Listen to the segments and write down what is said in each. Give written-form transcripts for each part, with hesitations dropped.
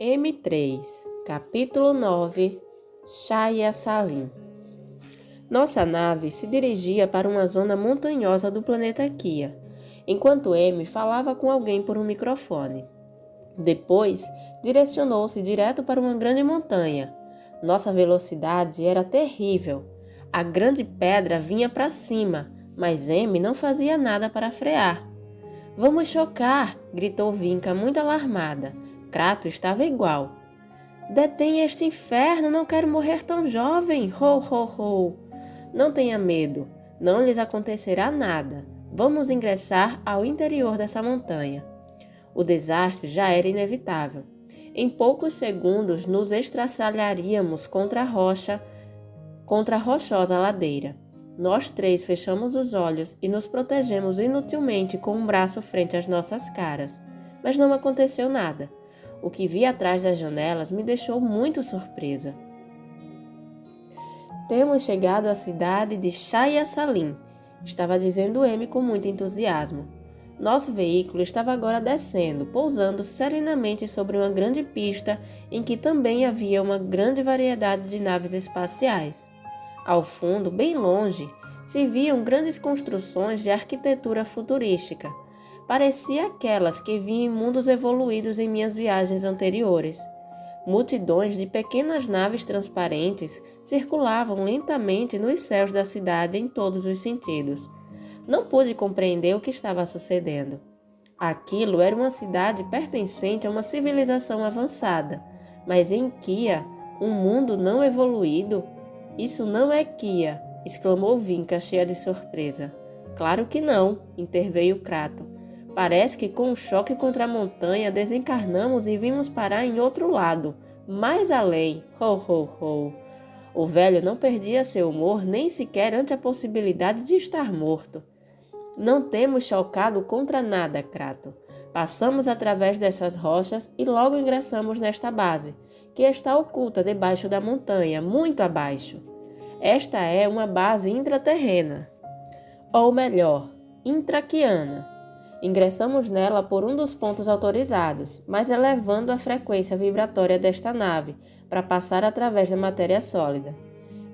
M3, Capítulo 9, Shaya Salim. Nossa nave se dirigia para uma zona montanhosa do planeta Kia, enquanto M falava com alguém por um microfone. Depois, direcionou-se direto para uma grande montanha. Nossa velocidade era terrível. A grande pedra vinha para cima, mas M não fazia nada para frear. "Vamos chocar!" gritou Vinca, muito alarmada. Krato estava igual. "Detém este inferno, não quero morrer tão jovem! Ho, ho, ho! Não tenha medo, não lhes acontecerá nada. Vamos ingressar ao interior dessa montanha." O desastre já era inevitável. Em poucos segundos nos estraçalharíamos contra a rochosa ladeira. Nós três fechamos os olhos e nos protegemos inutilmente com um braço frente às nossas caras. Mas não aconteceu nada. O que vi atrás das janelas me deixou muito surpresa. "Temos chegado à cidade de Shaya Salim", estava dizendo M com muito entusiasmo. Nosso veículo estava agora descendo, pousando serenamente sobre uma grande pista em que também havia uma grande variedade de naves espaciais. Ao fundo, bem longe, se viam grandes construções de arquitetura futurística. Parecia aquelas que vi em mundos evoluídos em minhas viagens anteriores. Multidões de pequenas naves transparentes circulavam lentamente nos céus da cidade em todos os sentidos. Não pude compreender o que estava sucedendo. Aquilo era uma cidade pertencente a uma civilização avançada, mas em Kia, um mundo não evoluído? "Isso não é Kia!" exclamou Vinca, cheia de surpresa. "Claro que não!" interveio Krato. "Parece que com o choque contra a montanha desencarnamos e vimos parar em outro lado, mais além. Ho, ho, ho!" O velho não perdia seu humor nem sequer ante a possibilidade de estar morto. "Não temos chocado contra nada, Krato. Passamos através dessas rochas e logo ingressamos nesta base, que está oculta debaixo da montanha, muito abaixo. Esta é uma base intraterrena, ou melhor, intraquiana. Ingressamos nela por um dos pontos autorizados, mas elevando a frequência vibratória desta nave para passar através da matéria sólida."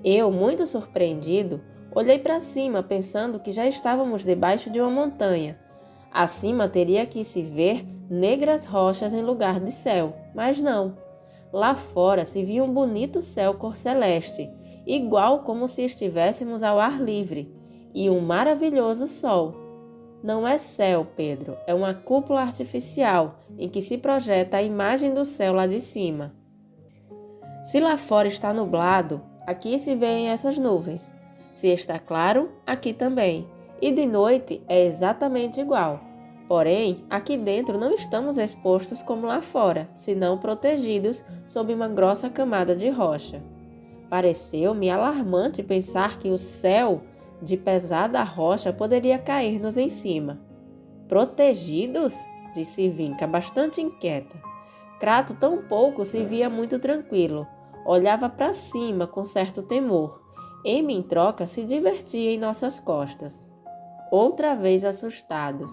Eu, muito surpreendido, olhei para cima pensando que já estávamos debaixo de uma montanha. Acima teria que se ver negras rochas em lugar de céu, mas não. Lá fora se via um bonito céu cor celeste, igual como se estivéssemos ao ar livre, e um maravilhoso sol. Não é céu, Pedro, é uma cúpula artificial em que se projeta a imagem do céu lá de cima. Se lá fora está nublado, aqui se vêem essas nuvens. Se está claro, aqui também. E de noite é exatamente igual. Porém, aqui dentro não estamos expostos como lá fora, senão protegidos sob uma grossa camada de rocha. Pareceu-me alarmante pensar que o céu de pesada rocha poderia cair-nos em cima. "Protegidos?" disse Vinca, bastante inquieta. Krato tampouco se via muito tranquilo. Olhava para cima com certo temor. M, em troca, se divertia em nossas costas. Outra vez assustados.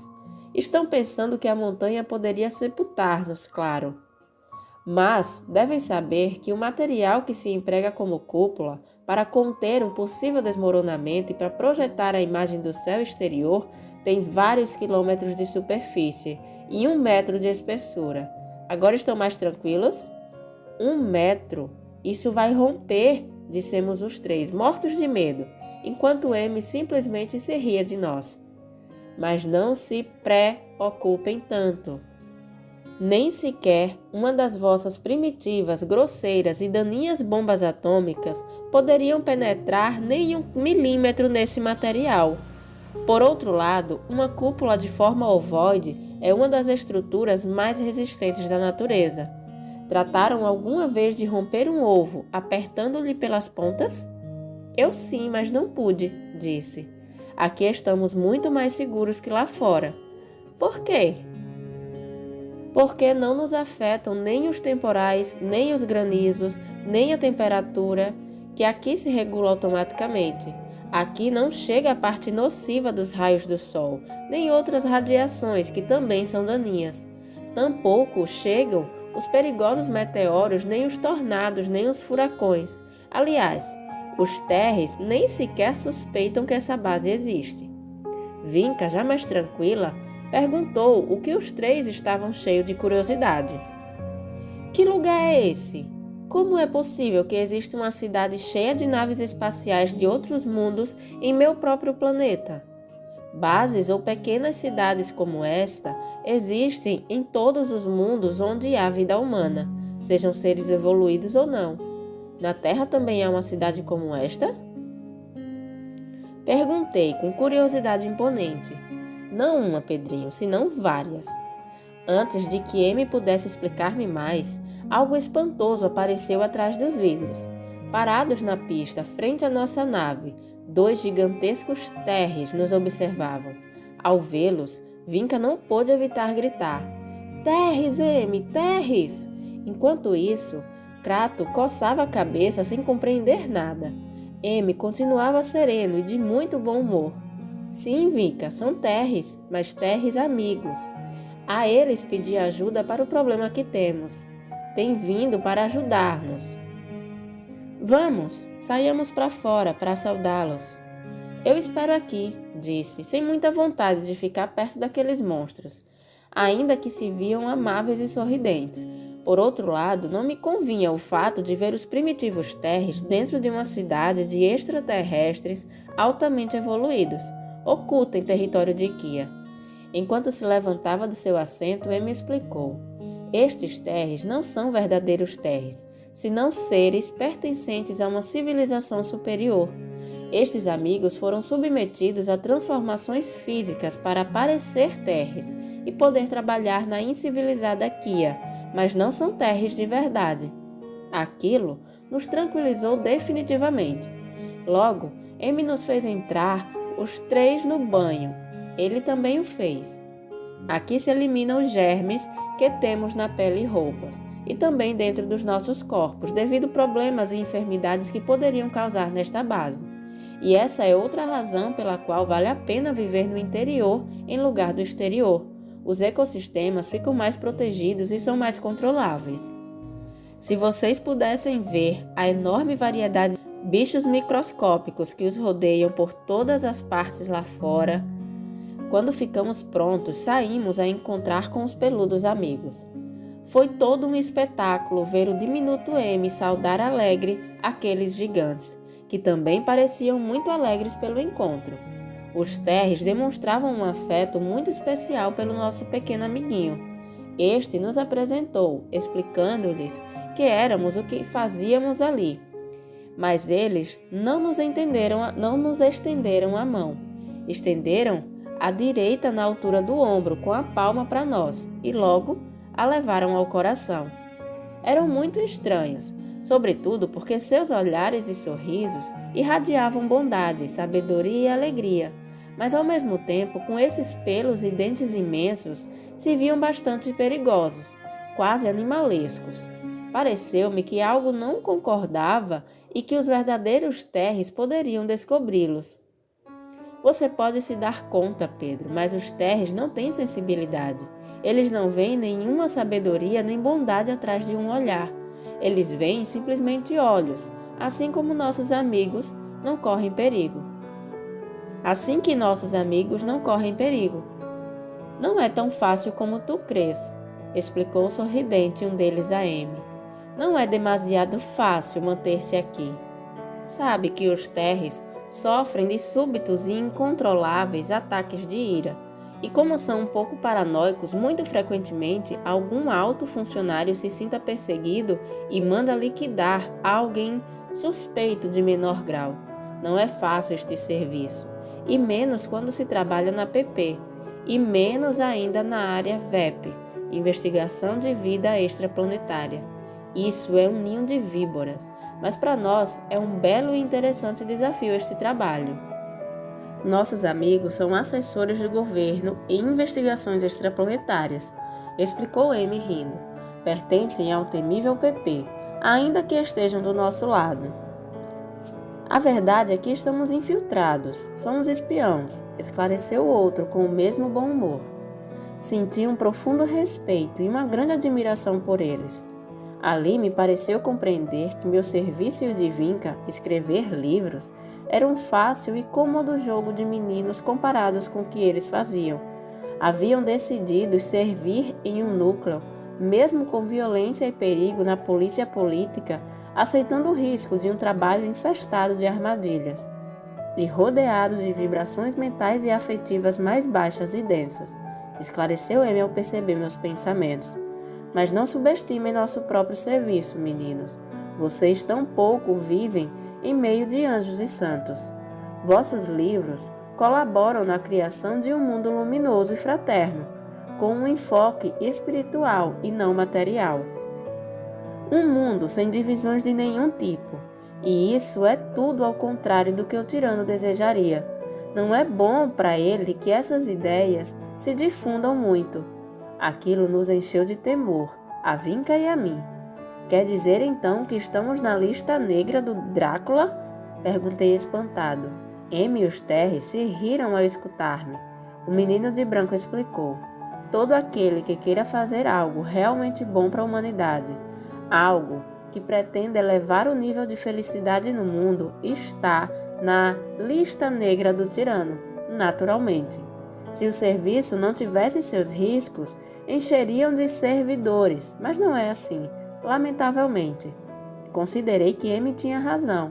Estão pensando que a montanha poderia sepultar-nos, claro. Mas devem saber que o material que se emprega como cúpula para conter um possível desmoronamento e para projetar a imagem do céu exterior tem vários quilômetros de superfície e 1 metro de espessura. Agora estão mais tranquilos? 1 metro? Isso vai romper, dissemos os três, mortos de medo, enquanto M simplesmente se ria de nós. Mas não se preocupem tanto. Nem sequer uma das vossas primitivas, grosseiras e daninhas bombas atômicas poderiam penetrar nem 1 milímetro nesse material. Por outro lado, uma cúpula de forma ovoide é uma das estruturas mais resistentes da natureza. Trataram alguma vez de romper um ovo apertando-lhe pelas pontas? Eu sim, mas não pude, disse. Aqui estamos muito mais seguros que lá fora. Por quê? Porque não nos afetam nem os temporais, nem os granizos, nem a temperatura, que aqui se regula automaticamente. Aqui não chega a parte nociva dos raios do sol, nem outras radiações que também são daninhas. Tampouco chegam os perigosos meteoros, nem os tornados, nem os furacões. Aliás, os Terres nem sequer suspeitam que essa base existe. Vinca, já mais tranquila, perguntou o que os três estavam cheios de curiosidade. Que lugar é esse? Como é possível que exista uma cidade cheia de naves espaciais de outros mundos em meu próprio planeta? Bases ou pequenas cidades como esta existem em todos os mundos onde há vida humana, sejam seres evoluídos ou não. Na Terra também há uma cidade como esta? Perguntei com curiosidade imponente. Não uma, Pedrinho, senão várias. Antes de que Amy pudesse explicar-me mais, algo espantoso apareceu atrás dos vidros. Parados na pista, frente à nossa nave, 2 gigantescos Terres nos observavam. Ao vê-los, Vinca não pôde evitar gritar: Terres, Amy, Terres! Enquanto isso, Crato coçava a cabeça sem compreender nada. Amy continuava sereno e de muito bom humor. Sim, Vinca, são Terres, mas Terres amigos. A eles pedi ajuda para o problema que temos. Tem vindo para ajudar-nos. Vamos, saiamos para fora para saudá-los. Eu espero aqui, disse, sem muita vontade de ficar perto daqueles monstros, ainda que se viam amáveis e sorridentes. Por outro lado, não me convinha o fato de ver os primitivos Terres dentro de uma cidade de extraterrestres altamente evoluídos, oculta em território de Kia. Enquanto se levantava do seu assento, ele me explicou. Estes Terres não são verdadeiros Terres, senão seres pertencentes a uma civilização superior. Estes amigos foram submetidos a transformações físicas para parecer Terres e poder trabalhar na incivilizada Kia, mas não são Terres de verdade. Aquilo nos tranquilizou definitivamente. Logo, Amy nos fez entrar os 3 no banho. Ele também o fez. Aqui se eliminam os germes que temos na pele e roupas, e também dentro dos nossos corpos, devido a problemas e enfermidades que poderiam causar nesta base. E essa é outra razão pela qual vale a pena viver no interior em lugar do exterior. Os ecossistemas ficam mais protegidos e são mais controláveis. Se vocês pudessem ver a enorme variedade de bichos microscópicos que os rodeiam por todas as partes lá fora. Quando ficamos prontos, saímos a encontrar com os peludos amigos. Foi todo um espetáculo ver o diminuto M saudar alegre aqueles gigantes, que também pareciam muito alegres pelo encontro. Os Terres demonstravam um afeto muito especial pelo nosso pequeno amiguinho. Este nos apresentou, explicando-lhes que éramos o que fazíamos ali. Mas eles não nos estenderam a mão. Estenderam a direita na altura do ombro, com a palma para nós, e logo a levaram ao coração. Eram muito estranhos, sobretudo porque seus olhares e sorrisos irradiavam bondade, sabedoria e alegria, mas ao mesmo tempo, com esses pelos e dentes imensos, se viam bastante perigosos, quase animalescos. Pareceu-me que algo não concordava e que os verdadeiros Terres poderiam descobri-los. Você pode se dar conta, Pedro, mas os Terres não têm sensibilidade. Eles não veem nenhuma sabedoria nem bondade atrás de um olhar. Eles veem simplesmente olhos, assim como nossos amigos não correm perigo. Assim que nossos amigos não correm perigo. Não é tão fácil como tu crês, explicou sorridente um deles a Amy. Não é demasiado fácil manter-se aqui. Sabe que os Terres sofrem de súbitos e incontroláveis ataques de ira, e como são um pouco paranoicos, muito frequentemente algum alto funcionário se sinta perseguido e manda liquidar alguém suspeito de menor grau. Não é fácil este serviço, e menos quando se trabalha na PP, e menos ainda na área VEP, Investigação de Vida Extraplanetária. Isso é um ninho de víboras, mas para nós é um belo e interessante desafio este trabalho. Nossos amigos são assessores do governo em investigações extraplanetárias, explicou Amy rindo. Pertencem ao temível PP, ainda que estejam do nosso lado. A verdade é que estamos infiltrados, somos espiões, esclareceu o outro com o mesmo bom humor. Senti um profundo respeito e uma grande admiração por eles. Ali me pareceu compreender que meu serviço de Vinca, escrever livros, era um fácil e cômodo jogo de meninos comparados com o que eles faziam. Haviam decidido servir em um núcleo, mesmo com violência e perigo na polícia política, aceitando o risco de um trabalho infestado de armadilhas e rodeado de vibrações mentais e afetivas mais baixas e densas. Esclareceu Amy ao perceber meus pensamentos. Mas não subestimem nosso próprio serviço, meninos. Vocês tão pouco vivem em meio de anjos e santos. Vossos livros colaboram na criação de um mundo luminoso e fraterno, com um enfoque espiritual e não material. Um mundo sem divisões de nenhum tipo. E isso é tudo ao contrário do que o tirano desejaria. Não é bom para ele que essas ideias se difundam muito. Aquilo nos encheu de temor, a Vinca e a mim. Quer dizer então que estamos na lista negra do Drácula? Perguntei espantado. Amy e os Terry se riram ao escutar-me. O menino de branco explicou. Todo aquele que queira fazer algo realmente bom para a humanidade, algo que pretende elevar o nível de felicidade no mundo, está na lista negra do tirano, naturalmente. Se o serviço não tivesse seus riscos, encheriam de servidores, mas não é assim, lamentavelmente. Considerei que Amy tinha razão.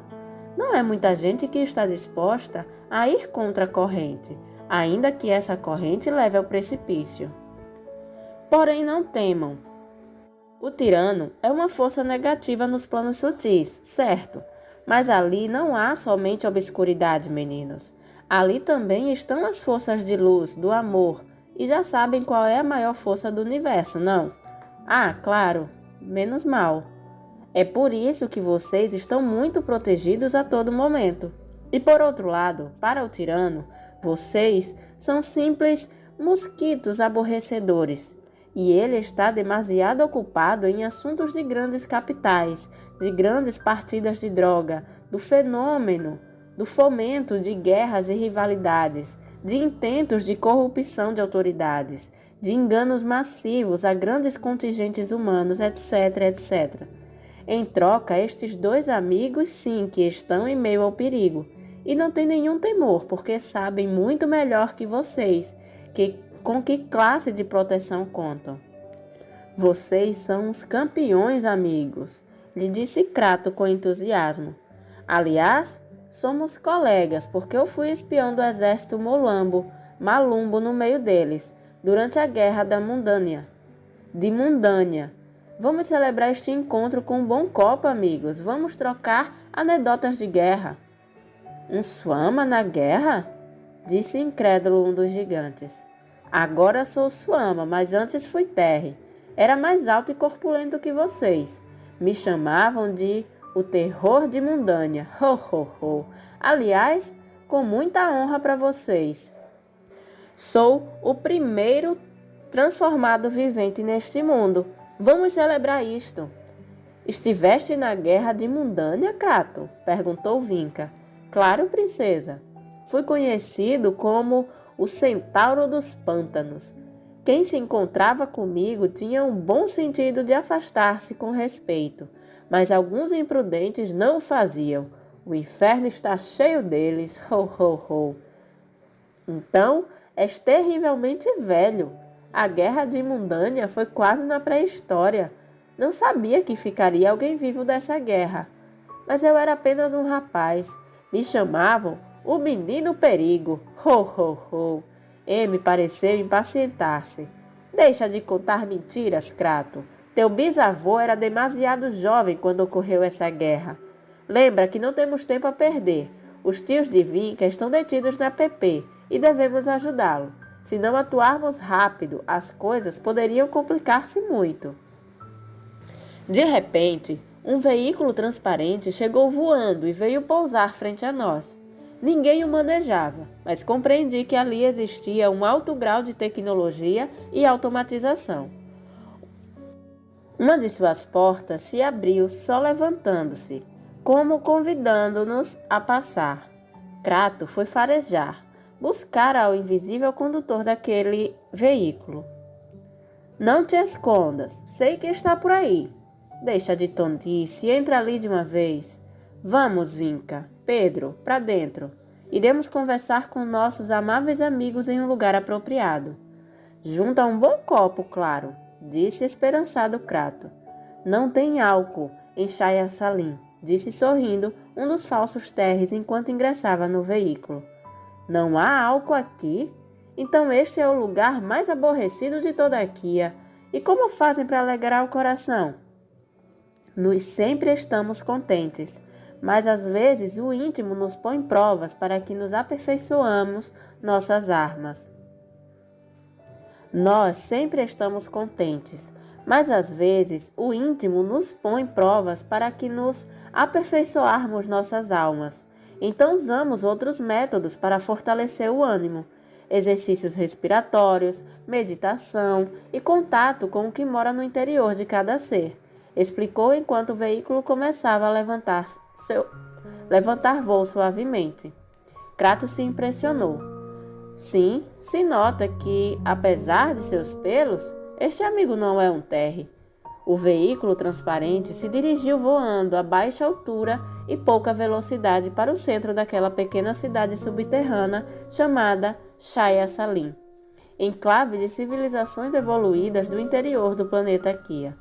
Não é muita gente que está disposta a ir contra a corrente, ainda que essa corrente leve ao precipício. Porém, não temam. O tirano é uma força negativa nos planos sutis, certo? Mas ali não há somente obscuridade, meninos. Ali também estão as forças de luz, do amor, e já sabem qual é a maior força do universo, não? Ah, claro, menos mal. É por isso que vocês estão muito protegidos a todo momento. E por outro lado, para o tirano, vocês são simples mosquitos aborrecedores. E ele está demasiado ocupado em assuntos de grandes capitais, de grandes partidas de droga, do fenômeno, do fomento de guerras e rivalidades, de intentos de corrupção de autoridades, de enganos massivos a grandes contingentes humanos, etc, etc. Em troca, estes dois amigos sim que estão em meio ao perigo, e não têm nenhum temor, porque sabem muito melhor que vocês com que classe de proteção contam. Vocês são os campeões, amigos, lhe disse Crato com entusiasmo. Aliás, somos colegas, porque eu fui espião do exército Malumbo no meio deles, durante a guerra da Mundânia. Vamos celebrar este encontro com um bom copo, amigos. Vamos trocar anedotas de guerra. Um Swama na guerra? Disse incrédulo um dos gigantes. Agora sou Swama, mas antes fui Terry. Era mais alto e corpulento que vocês. Me chamavam de o terror de Mundânia. Ho, ho, ho. Aliás, com muita honra para vocês. Sou o primeiro transformado vivente neste mundo. Vamos celebrar isto. Estiveste na guerra de Mundânia, Crato? Perguntou Vinca. Claro, princesa. Fui conhecido como o Centauro dos Pântanos. Quem se encontrava comigo tinha um bom sentido de afastar-se com respeito, mas alguns imprudentes não o faziam. O inferno está cheio deles, ho, ho, ho. Então, és terrivelmente velho. A guerra de Mundânia foi quase na pré-história. Não sabia que ficaria alguém vivo dessa guerra. Mas eu era apenas um rapaz. Me chamavam o Menino Perigo. Ho, ho, ho. Amy pareceu impacientar-se. Deixa de contar mentiras, Crato. Teu bisavô era demasiado jovem quando ocorreu essa guerra. Lembra que não temos tempo a perder. Os tios de Vinca estão detidos na PP e devemos ajudá-lo. Se não atuarmos rápido, as coisas poderiam complicar-se muito. De repente, um veículo transparente chegou voando e veio pousar frente a nós. Ninguém o manejava, mas compreendi que ali existia um alto grau de tecnologia e automatização. Uma de suas portas se abriu só levantando-se, como convidando-nos a passar. Crato foi farejar, buscar ao invisível condutor daquele veículo. Não te escondas, sei que está por aí. Deixa de tontice e entra ali de uma vez. Vamos, Vinca, Pedro, para dentro. Iremos conversar com nossos amáveis amigos em um lugar apropriado. Junto a um bom copo, claro, disse esperançado Crato. Não tem álcool em Chaya Salim, disse sorrindo um dos falsos terres enquanto ingressava no veículo. Não há álcool aqui? Então este é o lugar mais aborrecido de toda a Kia. E como fazem para alegrar o coração? Nós sempre estamos contentes, mas às vezes o íntimo nos põe provas para que nos aperfeiçoamos nossas armas. Nós sempre estamos contentes, mas às vezes o íntimo nos põe provas para que nos aperfeiçoarmos nossas almas. Então usamos outros métodos para fortalecer o ânimo. Exercícios respiratórios, meditação e contato com o que mora no interior de cada ser, explicou enquanto o veículo começava a levantar voo suavemente. Crato se impressionou. Sim, se nota que, apesar de seus pelos, este amigo não é um terre. O veículo transparente se dirigiu voando a baixa altura e pouca velocidade para o centro daquela pequena cidade subterrânea chamada Chaya Salim, enclave de civilizações evoluídas do interior do planeta Kia.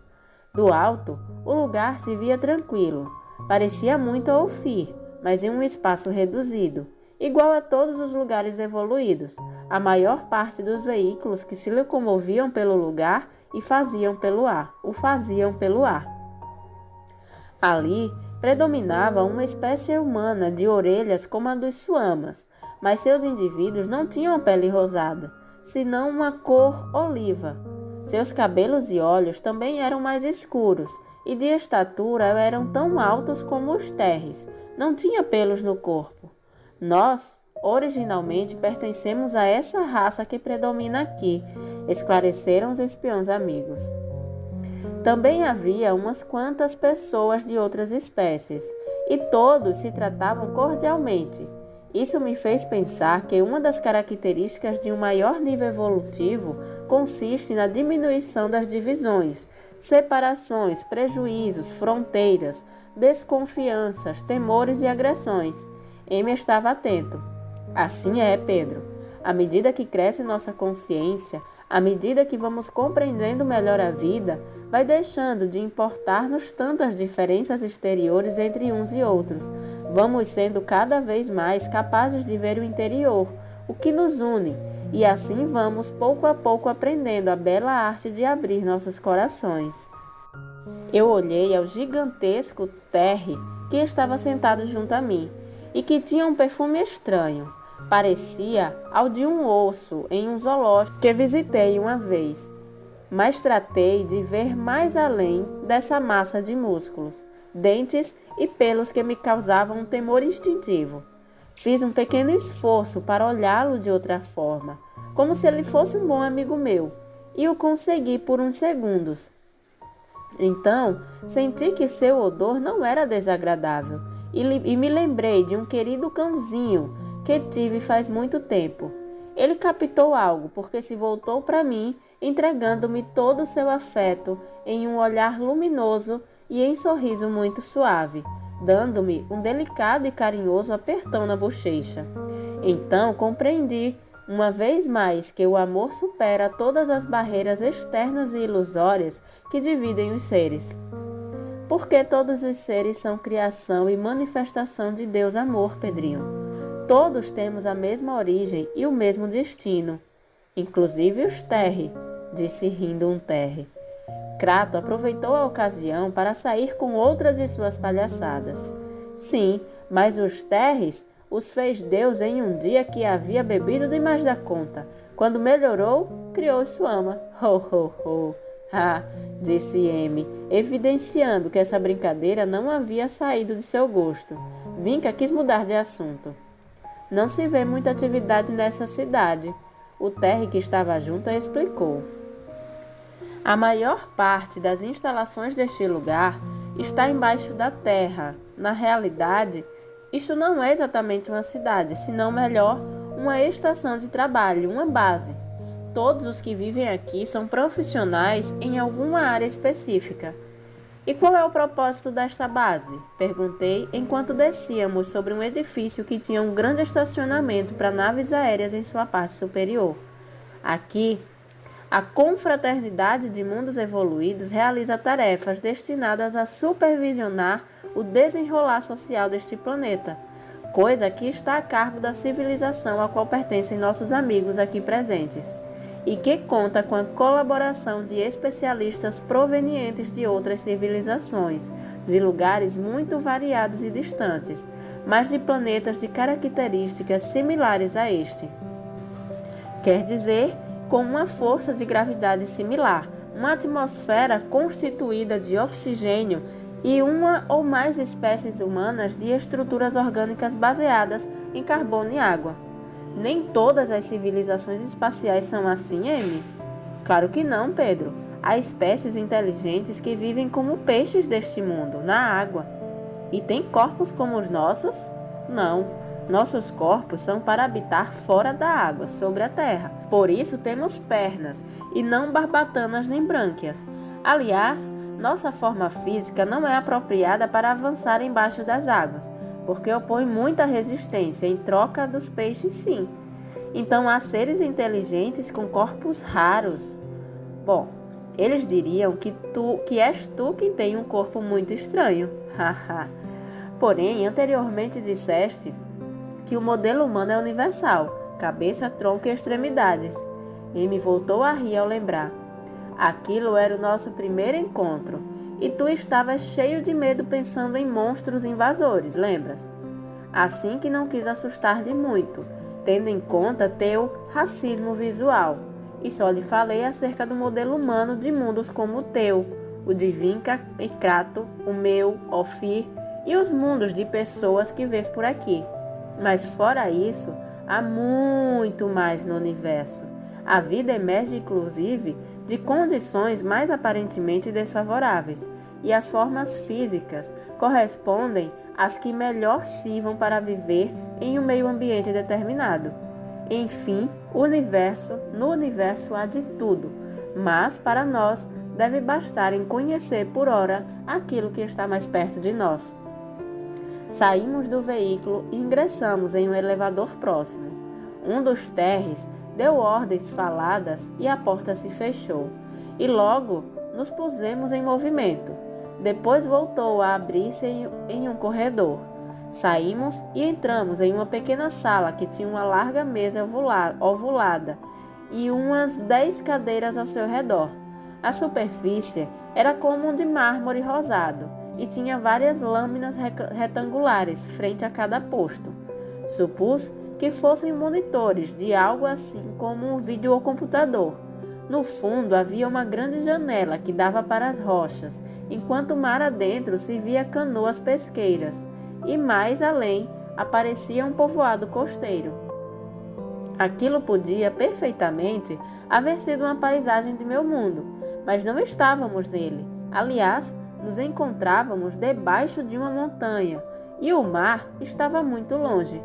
Do alto, o lugar se via tranquilo, parecia muito a Ophir, mas em um espaço reduzido, igual a todos os lugares evoluídos. A maior parte dos veículos que se locomoviam pelo lugar o faziam pelo ar. Ali predominava uma espécie humana de orelhas como a dos suamas, mas seus indivíduos não tinham a pele rosada, senão uma cor oliva. Seus cabelos e olhos também eram mais escuros, e de estatura eram tão altos como os terres. Não tinha pelos no corpo. Nós, originalmente, pertencemos a essa raça que predomina aqui, esclareceram os espiões amigos. Também havia umas quantas pessoas de outras espécies, e todos se tratavam cordialmente. Isso me fez pensar que uma das características de um maior nível evolutivo consiste na diminuição das divisões, separações, prejuízos, fronteiras, desconfianças, temores e agressões. Amy estava atento. Assim é, Pedro. À medida que cresce nossa consciência, à medida que vamos compreendendo melhor a vida, vai deixando de importar-nos tanto as diferenças exteriores entre uns e outros. Vamos sendo cada vez mais capazes de ver o interior, o que nos une, e assim vamos pouco a pouco aprendendo a bela arte de abrir nossos corações. Eu olhei ao gigantesco Terry que estava sentado junto a mim e que tinha um perfume estranho. Parecia ao de um osso em um zoológico que visitei uma vez, mas tratei de ver mais além dessa massa de músculos, dentes e pelos que me causavam um temor instintivo. Fiz um pequeno esforço para olhá-lo de outra forma, como se ele fosse um bom amigo meu, e o consegui por uns segundos. Então, senti que seu odor não era desagradável, e me lembrei de um querido cãozinho que tive faz muito tempo. Ele captou algo, porque se voltou para mim, entregando-me todo o seu afeto em um olhar luminoso e em sorriso muito suave, dando-me um delicado e carinhoso apertão na bochecha. Então compreendi, uma vez mais, que o amor supera todas as barreiras externas e ilusórias que dividem os seres. Porque todos os seres são criação e manifestação de Deus amor, Pedrinho. Todos temos a mesma origem e o mesmo destino, inclusive os Terry, disse rindo um Terry. Crato aproveitou a ocasião para sair com outra de suas palhaçadas. Sim, mas os Terres os fez Deus em um dia que havia bebido demais da conta. Quando melhorou, criou Suama. Ho, ho, ho. Ah, disse Amy, evidenciando que essa brincadeira não havia saído de seu gosto. Vinca quis mudar de assunto. Não se vê muita atividade nessa cidade. O Terry que estava junto explicou. A maior parte das instalações deste lugar está embaixo da terra. Na realidade, isto não é exatamente uma cidade, senão melhor, uma estação de trabalho, uma base. Todos os que vivem aqui são profissionais em alguma área específica. E qual é o propósito desta base? Perguntei enquanto descíamos sobre um edifício que tinha um grande estacionamento para naves aéreas em sua parte superior. Aqui, a Confraternidade de Mundos Evoluídos realiza tarefas destinadas a supervisionar o desenrolar social deste planeta, coisa que está a cargo da civilização a qual pertencem nossos amigos aqui presentes, e que conta com a colaboração de especialistas provenientes de outras civilizações, de lugares muito variados e distantes, mas de planetas de características similares a este. Quer dizer, com uma força de gravidade similar, uma atmosfera constituída de oxigênio e uma ou mais espécies humanas de estruturas orgânicas baseadas em carbono e água. Nem todas as civilizações espaciais são assim, Amy? Claro que não, Pedro. Há espécies inteligentes que vivem como peixes deste mundo, na água. E têm corpos como os nossos? Não. Nossos corpos são para habitar fora da água, sobre a terra. Por isso temos pernas, e não barbatanas nem brânquias. Aliás, nossa forma física não é apropriada para avançar embaixo das águas, porque opõe muita resistência em troca dos peixes, sim. Então há seres inteligentes com corpos raros. Bom, eles diriam que és tu quem tem um corpo muito estranho. Haha. Porém, anteriormente disseste que o modelo humano é universal, cabeça, tronco e extremidades. E me voltou a rir ao lembrar. Aquilo era o nosso primeiro encontro, e tu estavas cheio de medo pensando em monstros invasores, lembras? Assim que não quis assustar-lhe muito, tendo em conta teu racismo visual, e só lhe falei acerca do modelo humano de mundos como o teu, o de Vinca e Crato, o meu, Ofir, e os mundos de pessoas que vês por aqui. Mas fora isso, há muito mais no universo. A vida emerge, inclusive, de condições mais aparentemente desfavoráveis, e as formas físicas correspondem às que melhor sirvam para viver em um meio ambiente determinado. Enfim, no universo há de tudo, mas para nós deve bastar em conhecer por ora aquilo que está mais perto de nós. Saímos do veículo e ingressamos em um elevador próximo. Um dos terres deu ordens faladas e a porta se fechou. E logo nos pusemos em movimento. Depois voltou a abrir-se em um corredor. Saímos e entramos em uma pequena sala que tinha uma larga mesa ovulada e umas 10 cadeiras ao seu redor. A superfície era como de mármore rosado e tinha várias lâminas retangulares frente a cada posto. Supus que fossem monitores de algo assim como um videocomputador. No fundo havia uma grande janela que dava para as rochas, enquanto mar adentro se via canoas pesqueiras, e mais além aparecia um povoado costeiro. Aquilo podia perfeitamente haver sido uma paisagem de meu mundo, mas não estávamos nele. Aliás, nos encontrávamos debaixo de uma montanha e o mar estava muito longe.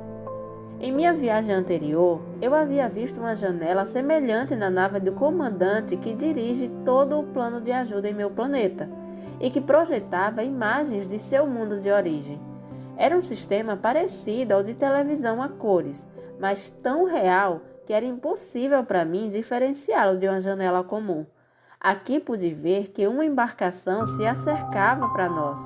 Em minha viagem anterior, eu havia visto uma janela semelhante na nave do comandante que dirige todo o plano de ajuda em meu planeta e que projetava imagens de seu mundo de origem. Era um sistema parecido ao de televisão a cores, mas tão real que era impossível para mim diferenciá-lo de uma janela comum. Aqui pude ver que uma embarcação se acercava para nós,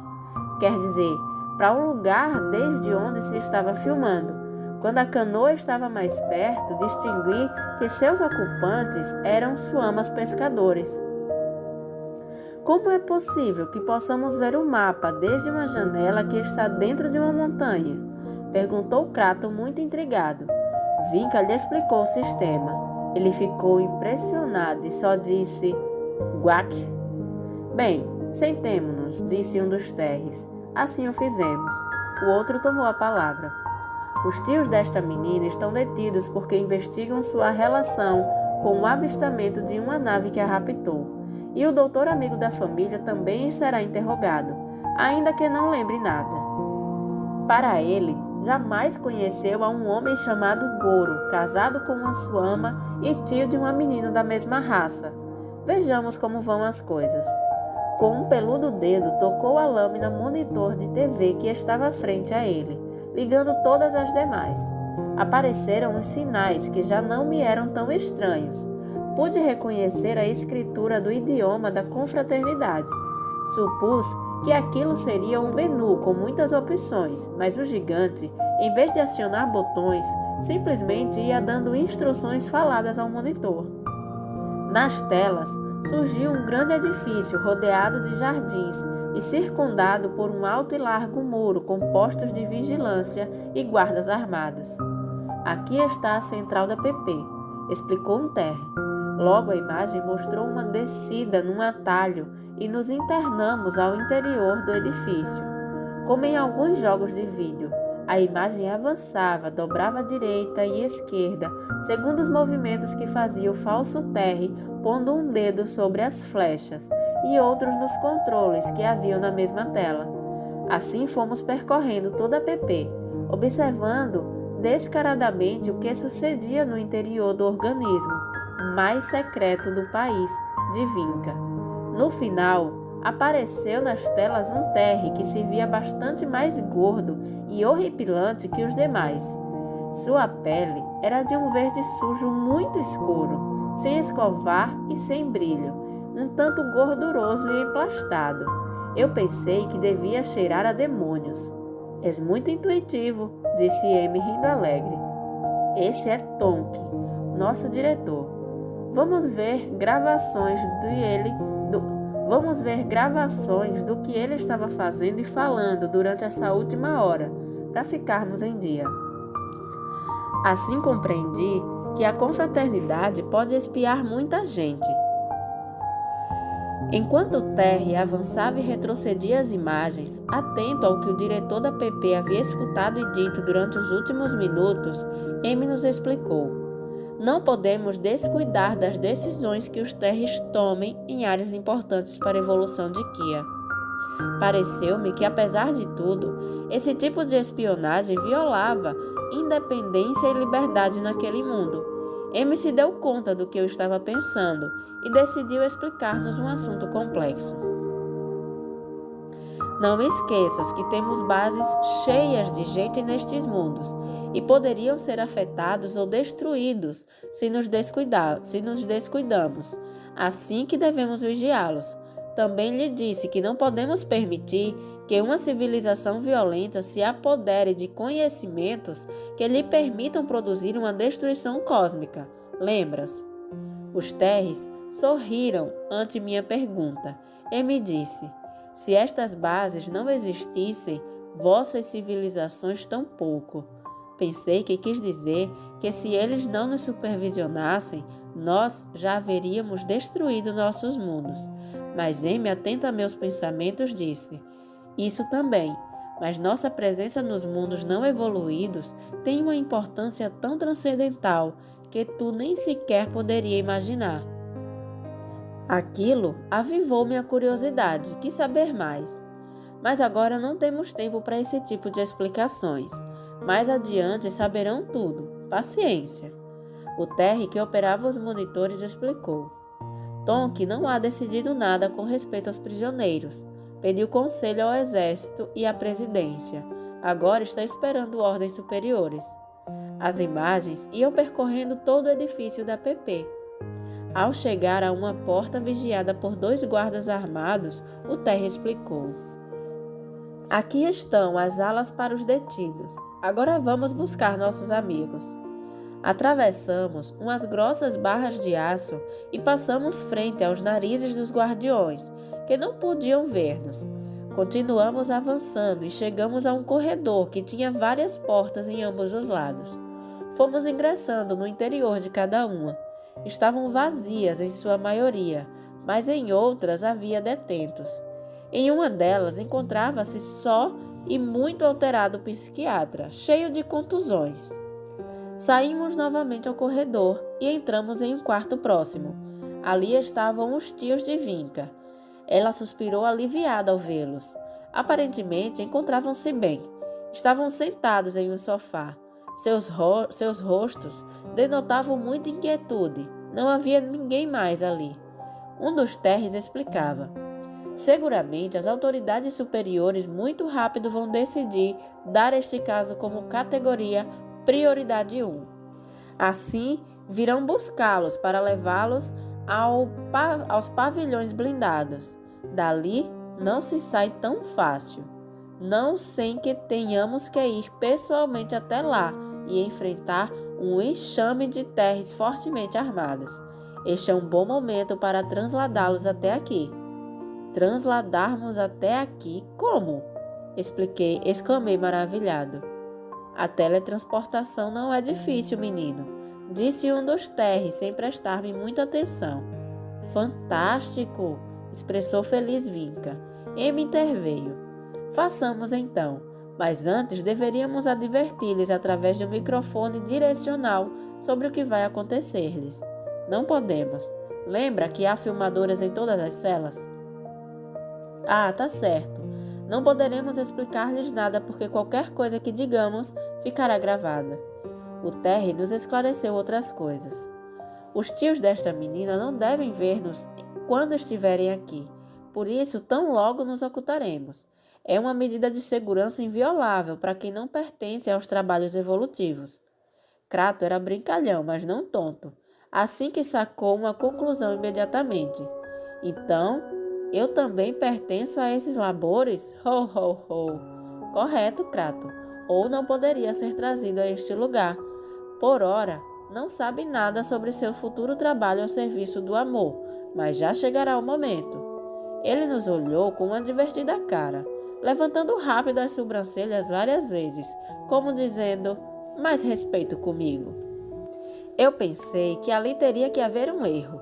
quer dizer, para o lugar desde onde se estava filmando. Quando a canoa estava mais perto, distingui que seus ocupantes eram suamas pescadores. Como é possível que possamos ver o mapa desde uma janela que está dentro de uma montanha? Perguntou Crato muito intrigado. Vinca lhe explicou o sistema. Ele ficou impressionado e só disse: "Guac." "Bem, sentemo-nos", disse um dos terres. Assim o fizemos. O outro tomou a palavra. "Os tios desta menina estão detidos porque investigam sua relação com o avistamento de uma nave que a raptou. E o doutor amigo da família também será interrogado, ainda que não lembre nada. Para ele, jamais conheceu a um homem chamado Goro, casado com uma sua ama e tio de uma menina da mesma raça. Vejamos como vão as coisas. Com um peludo dedo, tocou a lâmina monitor de TV que estava frente a ele, ligando todas as demais. Apareceram os sinais que já não me eram tão estranhos. Pude reconhecer a escritura do idioma da confraternidade. Supus que aquilo seria um menu com muitas opções, mas o gigante, em vez de acionar botões, simplesmente ia dando instruções faladas ao monitor. Nas telas, surgiu um grande edifício rodeado de jardins e circundado por um alto e largo muro com postos de vigilância e guardas armados. Aqui está a central da PP, explicou um Terry. Logo a imagem mostrou uma descida num atalho e nos internamos ao interior do edifício. Como em alguns jogos de vídeo, a imagem avançava, dobrava à direita e esquerda, segundo os movimentos que fazia o falso Terry, pondo um dedo sobre as flechas e outros nos controles que haviam na mesma tela. Assim fomos percorrendo toda a PP, observando descaradamente o que sucedia no interior do organismo mais secreto do país, de Vinca. No final, apareceu nas telas um Terry que se via bastante mais gordo e horripilante que os demais. Sua pele era de um verde sujo muito escuro, sem escovar e sem brilho, um tanto gorduroso e emplastado. Eu pensei que devia cheirar a demônios. És muito intuitivo, disse M rindo alegre. Esse é Tonk, nosso diretor. Vamos ver gravações do que ele estava fazendo e falando durante essa última hora, para ficarmos em dia. Assim compreendi que a confraternidade pode espiar muita gente. Enquanto Terry avançava e retrocedia as imagens, atento ao que o diretor da PP havia escutado e dito durante os últimos minutos, M nos explicou. Não podemos descuidar das decisões que os Terrys tomem em áreas importantes para a evolução de Kia. Pareceu-me que, apesar de tudo, esse tipo de espionagem violava independência e liberdade naquele mundo. M se deu conta do que eu estava pensando e decidiu explicar-nos um assunto complexo. Não esqueças que temos bases cheias de gente nestes mundos e poderiam ser afetados ou destruídos se nos descuidamos. Assim que devemos vigiá-los. Também lhe disse que não podemos permitir que uma civilização violenta se apodere de conhecimentos que lhe permitam produzir uma destruição cósmica. Lembras? Os Terrys sorriram ante minha pergunta e me disse: se estas bases não existissem, vossas civilizações tampouco. Pensei que quis dizer que se eles não nos supervisionassem, nós já haveríamos destruído nossos mundos. Mas M, atento a meus pensamentos, disse: isso também, mas nossa presença nos mundos não evoluídos tem uma importância tão transcendental que tu nem sequer poderia imaginar. Aquilo avivou minha curiosidade, quis saber mais. Mas agora não temos tempo para esse tipo de explicações. Mais adiante saberão tudo. Paciência. O Terry que operava os monitores explicou. Tonk não há decidido nada com respeito aos prisioneiros. Pediu conselho ao exército e à presidência. Agora está esperando ordens superiores. As imagens iam percorrendo todo o edifício da PP. Ao chegar a uma porta vigiada por 2 guardas armados, o Terry explicou. Aqui estão as alas para os detidos. Agora vamos buscar nossos amigos. Atravessamos umas grossas barras de aço e passamos frente aos narizes dos guardiões, que não podiam ver-nos. Continuamos avançando e chegamos a um corredor que tinha várias portas em ambos os lados. Fomos ingressando no interior de cada uma. Estavam vazias em sua maioria, mas em outras havia detentos. Em uma delas encontrava-se só e muito alterado psiquiatra, cheio de contusões. Saímos novamente ao corredor e entramos em um quarto próximo. Ali estavam os tios de Vinca. Ela suspirou aliviada ao vê-los. Aparentemente encontravam-se bem. Estavam sentados em um sofá. Seus rostos denotavam muita inquietude. Não havia ninguém mais ali. Um dos Terres explicava: seguramente as autoridades superiores muito rápido vão decidir dar este caso como categoria prioridade 1. Assim, virão buscá-los para levá-los aos pavilhões blindados. Dali não se sai tão fácil, não sem que tenhamos que ir pessoalmente até lá e enfrentar um enxame de Terres fortemente armados. Este é um bom momento para transladá-los até aqui. Transladarmos até aqui? Como? Exclamei maravilhado. A teletransportação não é difícil, menino, disse um dos Terres sem prestar-me muita atenção. Fantástico! Expressou feliz Vinca. Me interveio. Façamos então, mas antes deveríamos adverti-lhes através de um microfone direcional sobre o que vai acontecer-lhes. Não podemos. Lembra que há filmadoras em todas as celas? Ah, tá certo. Não poderemos explicar-lhes nada porque qualquer coisa que digamos ficará gravada. O Terry nos esclareceu outras coisas. Os tios desta menina não devem ver-nos quando estiverem aqui. Por isso, tão logo nos ocultaremos. É uma medida de segurança inviolável para quem não pertence aos trabalhos evolutivos. Crato era brincalhão, mas não tonto. Assim que sacou uma conclusão imediatamente. Então, eu também pertenço a esses labores? Ho, ho, ho. Correto, Crato. Ou não poderia ser trazido a este lugar. Por ora, não sabe nada sobre seu futuro trabalho ao serviço do amor, mas já chegará o momento. Ele nos olhou com uma divertida cara, levantando rápido as sobrancelhas várias vezes, como dizendo: mais respeito comigo. Eu pensei que ali teria que haver um erro.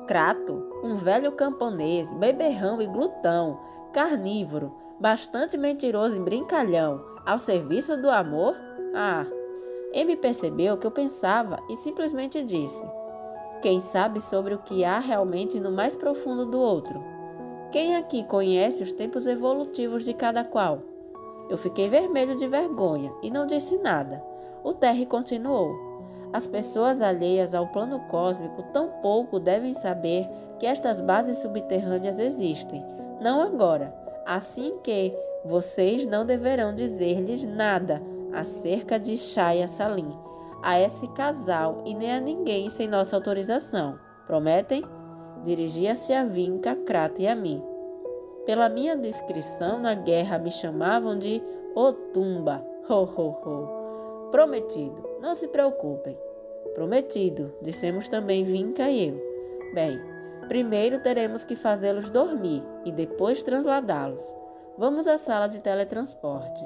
Crato, um velho camponês, beberrão e glutão, carnívoro, bastante mentiroso e brincalhão, ao serviço do amor? Ah! Amy percebeu o que eu pensava e simplesmente disse: quem sabe sobre o que há realmente no mais profundo do outro? Quem aqui conhece os tempos evolutivos de cada qual? Eu fiquei vermelho de vergonha e não disse nada. O Terry continuou: as pessoas alheias ao plano cósmico tampouco devem saber que estas bases subterrâneas existem. Não agora. Assim que vocês não deverão dizer-lhes nada acerca de Shaya Salim, a esse casal e nem a ninguém sem nossa autorização. Prometem? Dirigia-se a Vinca, Crato e a mim. Pela minha descrição na guerra me chamavam de Otumba. Ho, ho, ho. Prometido, não se preocupem. Prometido, dissemos também Vinca e eu. Bem, primeiro teremos que fazê-los dormir e depois transladá-los. Vamos à sala de teletransporte.